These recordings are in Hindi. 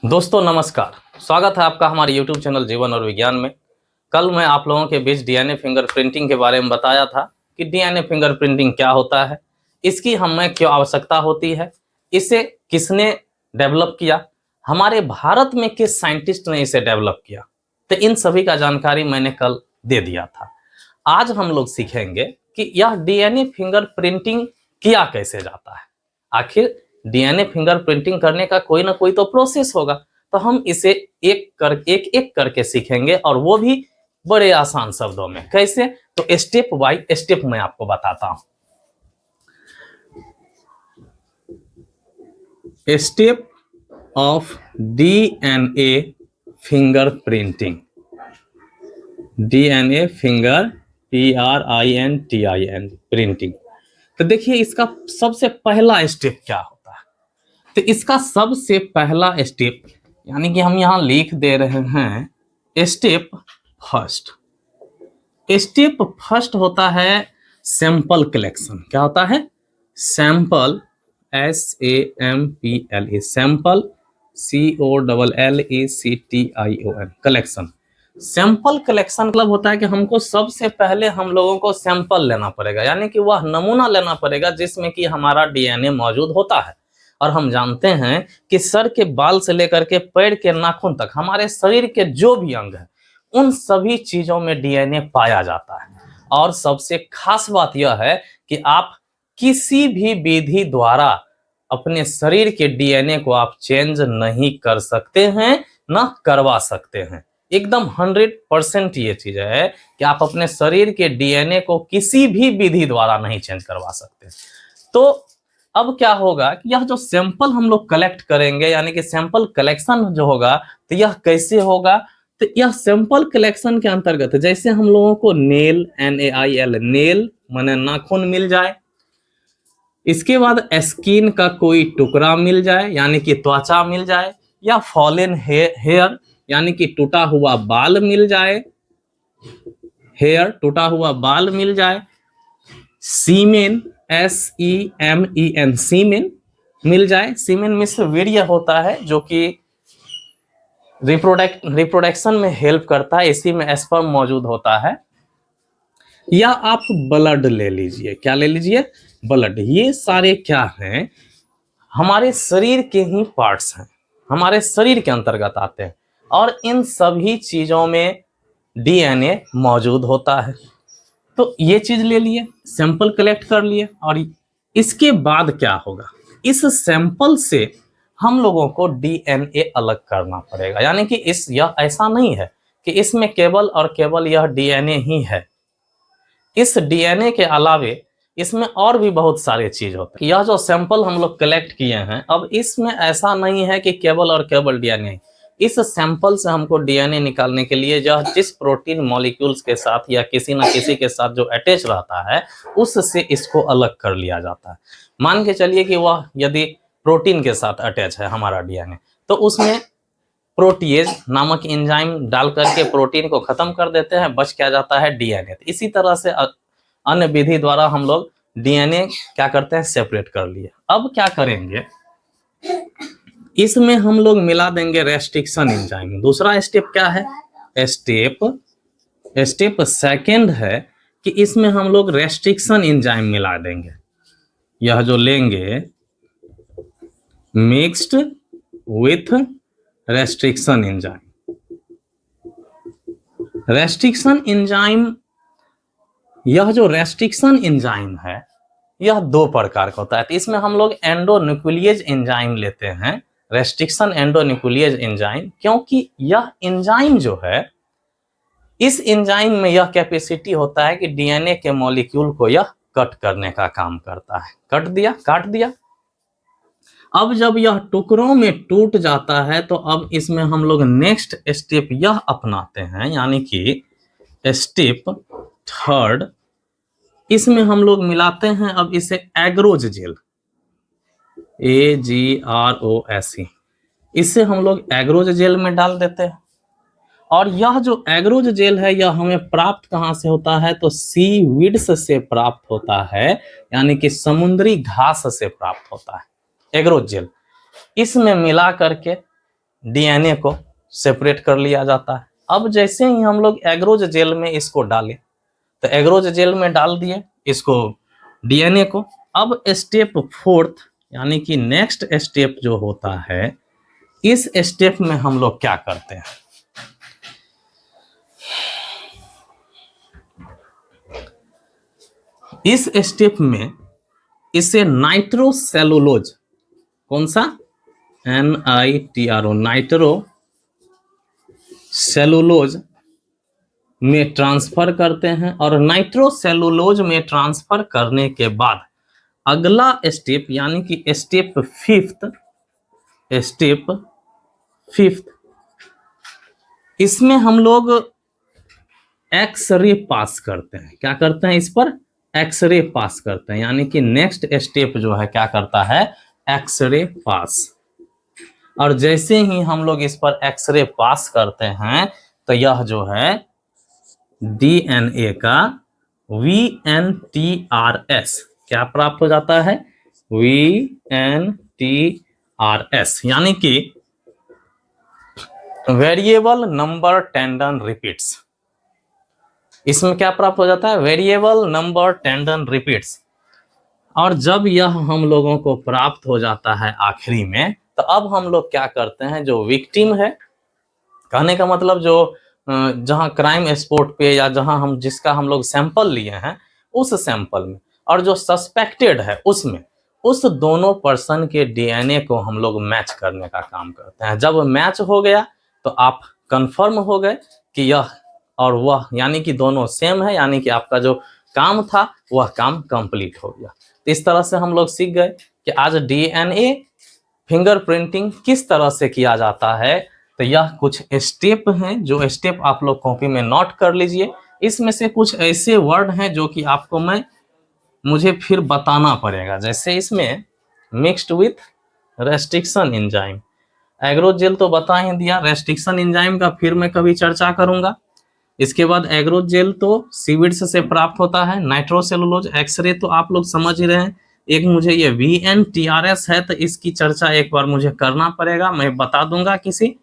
दोस्तों नमस्कार, स्वागत है आपका हमारे YouTube चैनल जीवन और विज्ञान में। कल मैं आप लोगों के बीच डीएनए फिंगरप्रिंटिंग के बारे में बताया था कि डीएनए फिंगरप्रिंटिंग क्या होता है, इसकी हमें क्यों आवश्यकता होती है, इसे किसने डेवलप किया, हमारे भारत में किस साइंटिस्ट ने इसे डेवलप किया। तो इन सभी का जानकारी मैंने कल दे दिया था। आज हम लोग सीखेंगे कि यह डीएनए फिंगरप्रिंटिंग किया कैसे जाता है। आखिर डीएनए फिंगरप्रिंटिंग करने का कोई ना कोई तो प्रोसेस होगा, तो हम इसे एक एक करके सीखेंगे और वो भी बड़े आसान शब्दों में। कैसे? तो स्टेप बाय स्टेप मैं आपको बताता हूं। Step of DNA fingerprinting. DNA finger PRINTING printing. तो देखिए इसका सबसे पहला स्टेप क्या होता है। तो इसका सबसे पहला स्टेप यानी कि हम यहां लिख दे रहे हैं स्टेप फर्स्ट। स्टेप फर्स्ट होता है सैंपल कलेक्शन। क्या होता है? Sample SAMPLE sample COLLECTION collection. Sample collection मतलब होता है कि हमको सबसे पहले हम लोगों को सैंपल लेना पड़ेगा, यानी कि वह नमूना लेना पड़ेगा जिसमें कि हमारा डीएनए मौजूद होता है। और हम जानते हैं कि सर के बाल से लेकर के पैर के नाखून तक हमारे शरीर के जो भी अंग है उन सभी चीजों में डीएनए पाया जाता है। और सबसे खास बात यह है कि आप किसी भी विधि द्वारा अपने शरीर के डीएनए को आप चेंज नहीं कर सकते हैं, ना करवा सकते हैं। एकदम 100% ये चीज है कि आप अपने शरीर के डीएनए को किसी भी विधि द्वारा नहीं चेंज करवा सकते। तो अब क्या होगा कि यह जो सैंपल हम लोग कलेक्ट करेंगे, यानी कि सैंपल कलेक्शन जो होगा, तो यह कैसे होगा? तो यह सैंपल कलेक्शन के अंतर्गत जैसे हम लोगों को नेल NAIL नेल माने नाखून मिल जाए, इसके बाद स्किन का कोई टुकड़ा मिल जाए यानी कि त्वचा मिल जाए, या फॉलन हेयर यानी कि टूटा हुआ बाल मिल जाए, हेयर टूटा हुआ बाल मिल जाए, सीमेन SEMEN सीमेन मिल जाए। सीमेन मिश्र वीर्य होता है जो कि रिप्रोडक्शन में हेल्प करता है, इसी में स्पर्म मौजूद होता है। या आप ब्लड ले लीजिए। क्या ले लीजिए? ब्लड। ये सारे क्या हैं? हमारे शरीर के ही पार्ट्स हैं, हमारे शरीर के अंतर्गत आते हैं और इन सभी चीजों में डीएनए मौजूद होता है। तो ये चीज ले लिए, सैंपल कलेक्ट कर लिए, और इसके बाद क्या होगा? इस सैंपल से हम लोगों को डीएनए अलग करना पड़ेगा। यानी कि यह ऐसा नहीं है कि इसमें केवल और केवल यह डीएनए ही है। इस डीएनए के अलावे इसमें और भी बहुत सारे चीज होते हैं। यह जो सैंपल हम लोग कलेक्ट किए हैं, अब इसमें ऐसा नहीं है कि केवल और केवल डीएनए। इस सैंपल से हमको डीएनए निकालने के लिए यह जिस प्रोटीन मॉलिक्यूल्स के साथ या किसी न किसी के साथ जो अटैच रहता है उससे इसको अलग कर लिया जाता है। मान के चलिए कि वह यदि प्रोटीन के साथ अटैच है हमारा डीएनए, तो उसमें प्रोटीएज नामक एंजाइम डाल करके प्रोटीन को खत्म कर देते हैं, बच क्या जाता है? डीएनए। इसी तरह से अन्य विधि द्वारा हम लोग डीएनए क्या करते हैं? सेपरेट कर लिए। अब क्या करेंगे? इसमें हम लोग मिला देंगे रेस्ट्रिक्शन एंजाइम। दूसरा स्टेप क्या है? स्टेप सेकंड है कि इसमें हम लोग रेस्ट्रिक्शन एंजाइम मिला देंगे। यह जो लेंगे mixed with restriction enzyme. Restriction enzyme, यह जो रेस्ट्रिक्शन एंजाइम है यह दो प्रकार का होता है। तो इसमें हम लोग एंडोन्यूक्लियेज एंजाइम लेते हैं, रेस्ट्रिक्शन एंडोन्यूक्लियेज एंजाइम, क्योंकि यह एंजाइम जो है, इस एंजाइम में यह कैपेसिटी होता है कि डीएनए के मॉलिक्यूल को यह कट करने का काम करता है। काट दिया। अब जब यह टुकड़ों में टूट जाता है तो अब इसमें हम लोग नेक्स्ट स्टेप यह अपनाते हैं, यानी कि स्टेप थर्ड। इसमें हम लोग मिलाते हैं अब इसे एग्रोज जेल, AGROSE। इसे हम लोग एग्रोज जेल में डाल देते हैं। और यह जो एग्रोज जेल है यह हमें प्राप्त कहाँ से होता है? तो सीवीड्स से प्राप्त होता है, यानी कि समुद्री घास से प्राप्त होता है एग्रोज जेल। इसमें मिला करके डीएनए को सेपरेट कर लिया जाता है। अब जैसे ही हम लोग एग्रोज जेल में इसको डालें, तो एग्रोज जेल में डाल दिए इसको डीएनए को। अब स्टेप 4 यानी कि नेक्स्ट स्टेप जो होता है, इस स्टेप में हम लोग क्या करते हैं, इस स्टेप में इसे नाइट्रोसेलुलोज, कौन सा, NITRO, नाइट्रो सेलुलोज में ट्रांसफर करते हैं। और नाइट्रोसेलुलोज में ट्रांसफर करने के बाद अगला स्टेप यानी कि स्टेप 5th, इसमें हम लोग एक्सरे पास करते हैं। क्या करते हैं, इस पर एक्सरे पास करते हैं, यानी कि नेक्स्ट स्टेप जो है क्या करता है, एक्सरे पास। और जैसे ही हम लोग इस पर एक्सरे पास करते हैं, तो यह जो है डीएनए का VNTRS क्या प्राप्त हो जाता है, VNTRS, यानी कि वेरिएबल नंबर टेंडन रिपीट्स। इसमें क्या प्राप्त हो जाता है, वेरिएबल नंबर टेंडन रिपीट्स। और जब यह हम लोगों को प्राप्त हो जाता है आखिरी में, तो अब हम लोग क्या करते हैं, जो विक्टिम है, कहने का मतलब जो जहां क्राइम स्पॉट पे या जहां हम जिसका हम लोग सैंपल लिए हैं, उस सैंपल में, और जो सस्पेक्टेड है उसमें, उस दोनों पर्सन के डीएनए को हम लोग मैच करने का काम करते हैं। जब मैच हो गया तो आप कंफर्म हो गए कि यह और वह यानी कि दोनों सेम है, यानी कि आपका जो काम था वह काम कंप्लीट हो गया। तो इस तरह से हम लोग सीख गए कि आज डीएनए फिंगरप्रिंटिंग किस तरह से किया जाता है। तो यह कुछ स्टेप हैं, जो स्टेप आप लोग कॉपी में नोट कर लीजिए। इसमें से कुछ ऐसे वर्ड हैं जो कि आपको मुझे फिर बताना पड़ेगा, जैसे इसमें मिक्स्ड विथ रेस्ट्रिक्शन एंजाइम, एग्रोजेल तो बता ही दिया, रेस्ट्रिक्शन एंजाइम का फिर मैं कभी चर्चा करूंगा। इसके बाद एग्रोजेल तो सीविड्स से प्राप्त होता है, नाइट्रोसेलुलोज, एक्सरे तो आप लोग समझ ही रहे हैं। एक मुझे ये VNTRS है, तो इसकी चर्चा एक बार मुझे करना पड़ेगा, मैं बता दूंगा किसी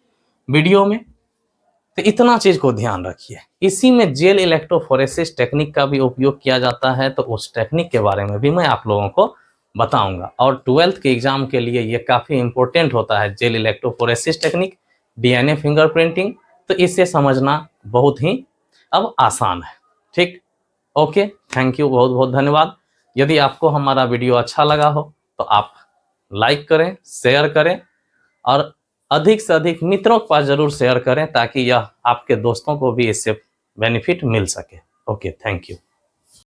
वीडियो में। तो इतना चीज को ध्यान रखिए। इसी में जेल इलेक्ट्रोफोरेसिस टेक्निक का भी उपयोग किया जाता है, तो उस टेक्निक के बारे में भी मैं आप लोगों को बताऊंगा। और 12th के एग्जाम के लिए ये काफी इंपॉर्टेंट होता है, gel electrophoresis technique, DNA fingerprinting. तो इसे समझना बहुत ही अब आसान है। ठीक, ओके, थैंक यू, बहुत बहुत धन्यवाद। यदि आपको हमारा वीडियो अच्छा लगा हो तो आप लाइक करें, शेयर करें, और अधिक से अधिक मित्रों के पास जरूर शेयर करें, ताकि यह आपके दोस्तों को भी इससे बेनिफिट मिल सके। Okay, thank you.